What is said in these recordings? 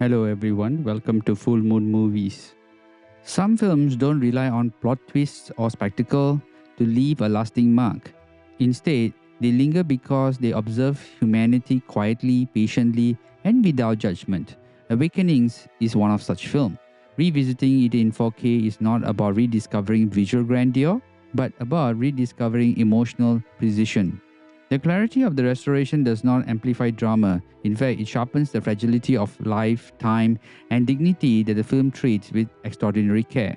Hello everyone, welcome to Fullmoon Movies. Some films don't rely on plot twists or spectacle to leave a lasting mark. Instead, they linger because they observe humanity quietly, patiently, and without judgment. Awakenings is one of such films. Revisiting it in 4K is not about rediscovering visual grandeur, but about rediscovering emotional precision. The clarity of the restoration does not amplify drama. In fact, it sharpens the fragility of life, time, and dignity that the film treats with extraordinary care.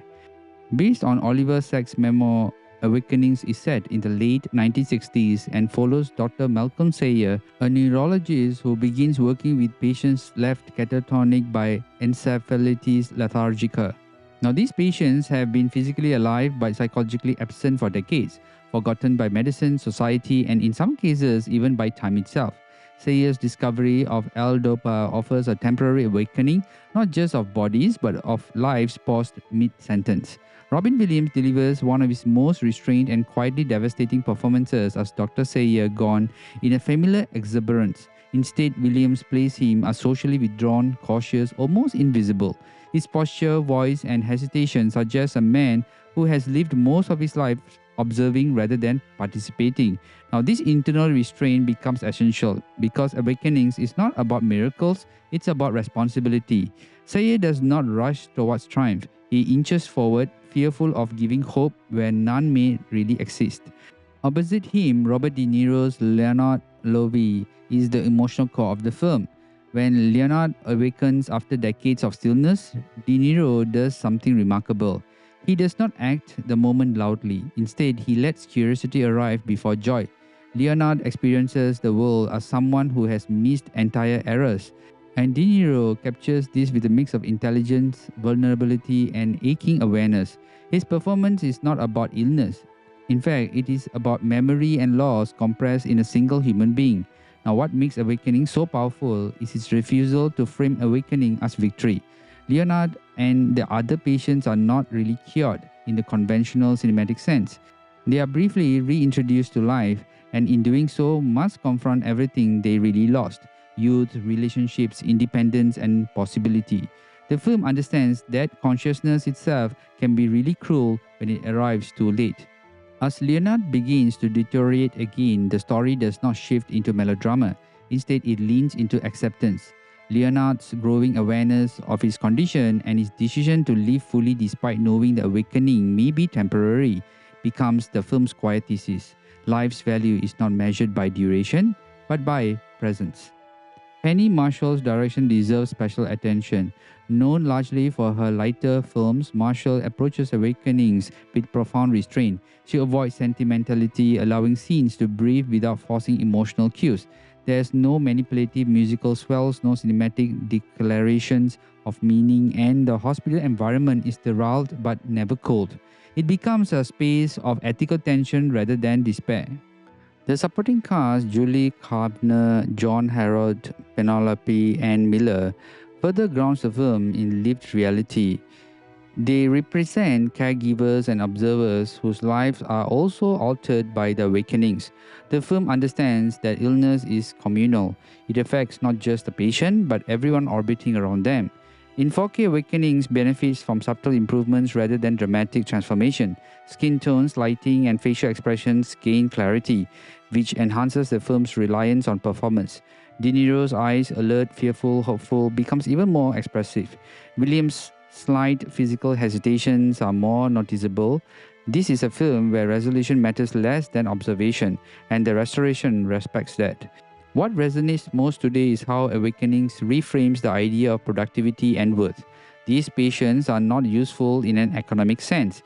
Based on Oliver Sacks' memoir, Awakenings is set in the late 1960s and follows Dr. Malcolm Sayer, a neurologist who begins working with patients left catatonic by encephalitis lethargica. Now, these patients have been physically alive but psychologically absent for decades, forgotten by medicine, society, and in some cases, even by time itself. Sayer's discovery of L-DOPA offers a temporary awakening, not just of bodies, but of lives post mid-sentence. Robin Williams delivers one of his most restrained and quietly devastating performances as Dr. Sayer gone in a familiar exuberance. Instead, Williams plays him as socially withdrawn, cautious, almost invisible. His posture, voice, and hesitation suggest a man who has lived most of his life observing rather than participating. Now, this internal restraint becomes essential because Awakenings is not about miracles, it's about responsibility. Sayer does not rush towards triumph. He inches forward, fearful of giving hope where none may really exist. Opposite him, Robert De Niro's Leonard Lovey is the emotional core of the film. When Leonard awakens after decades of stillness, De Niro does something remarkable. He does not act the moment loudly. Instead, he lets curiosity arrive before joy. Leonard experiences the world as someone who has missed entire eras, and De Niro captures this with a mix of intelligence, vulnerability, and aching awareness. His performance is not about illness. In fact, it is about memory and loss compressed in a single human being. Now, what makes Awakening so powerful is its refusal to frame Awakening as victory. Leonard and the other patients are not really cured in the conventional cinematic sense. They are briefly reintroduced to life, and in doing so, must confront everything they really lost: youth, relationships, independence, and possibility. The film understands that consciousness itself can be really cruel when it arrives too late. As Leonard begins to deteriorate again, the story does not shift into melodrama. Instead, it leans into acceptance. Leonard's growing awareness of his condition and his decision to live fully despite knowing the awakening may be temporary becomes the film's quiet thesis. Life's value is not measured by duration, but by presence. Penny Marshall's direction deserves special attention. Known largely for her lighter films, Marshall approaches Awakenings with profound restraint. She avoids sentimentality, allowing scenes to breathe without forcing emotional cues. There's no manipulative musical swells, no cinematic declarations of meaning, and the hospital environment is sterile but never cold. It becomes a space of ethical tension rather than despair. The supporting cast, Julie Kavner, John Harold, Penelope, and Miller, further grounds the film in lived reality. They represent caregivers and observers whose lives are also altered by the awakenings. The film understands that illness is communal. It affects not just the patient, but everyone orbiting around them. In 4K, Awakenings benefits from subtle improvements rather than dramatic transformation. Skin tones, lighting, and facial expressions gain clarity, which enhances the film's reliance on performance. De Niro's eyes, alert, fearful, hopeful, becomes even more expressive. Williams' slight physical hesitations are more noticeable. This is a film where resolution matters less than observation, and the restoration respects that. What resonates most today is how Awakenings reframes the idea of productivity and worth. These patients are not useful in an economic sense.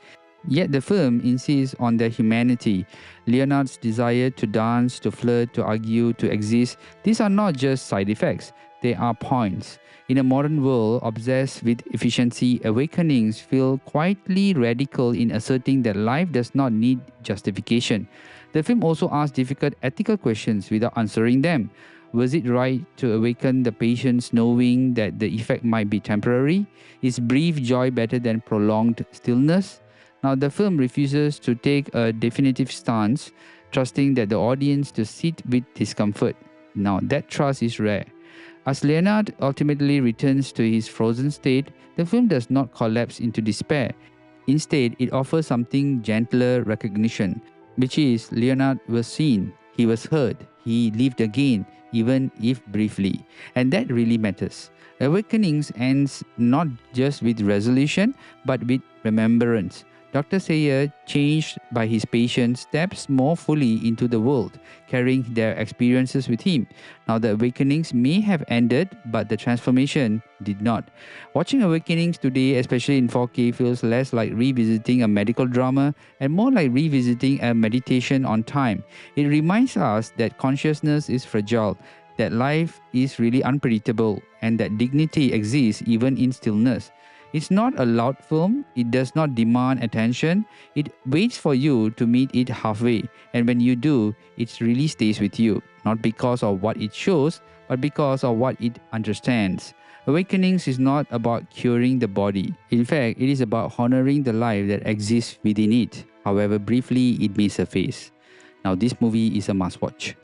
Yet the film insists on their humanity. Leonard's desire to dance, to flirt, to argue, to exist, these are not just side effects, they are points. In a modern world obsessed with efficiency, Awakenings feel quietly radical in asserting that life does not need justification. The film also asks difficult ethical questions without answering them. Was it right to awaken the patients knowing that the effect might be temporary? Is brief joy better than prolonged stillness? Now, the film refuses to take a definitive stance, trusting that the audience to sit with discomfort. Now, that trust is rare. As Leonard ultimately returns to his frozen state, the film does not collapse into despair. Instead, it offers something gentler recognition, which is Leonard was seen, he was heard, he lived again, even if briefly. And that really matters. Awakenings ends not just with resolution, but with remembrance. Dr. Sayer, changed by his patients, steps more fully into the world, carrying their experiences with him. Now, the awakenings may have ended, but the transformation did not. Watching Awakenings today, especially in 4K, feels less like revisiting a medical drama and more like revisiting a meditation on time. It reminds us that consciousness is fragile, that life is really unpredictable, and that dignity exists even in stillness. It's not a loud film, it does not demand attention, it waits for you to meet it halfway, and when you do, it really stays with you, not because of what it shows, but because of what it understands. Awakenings is not about curing the body. In fact, it is about honoring the life that exists within it, however briefly it may surface. Now, this movie is a must watch.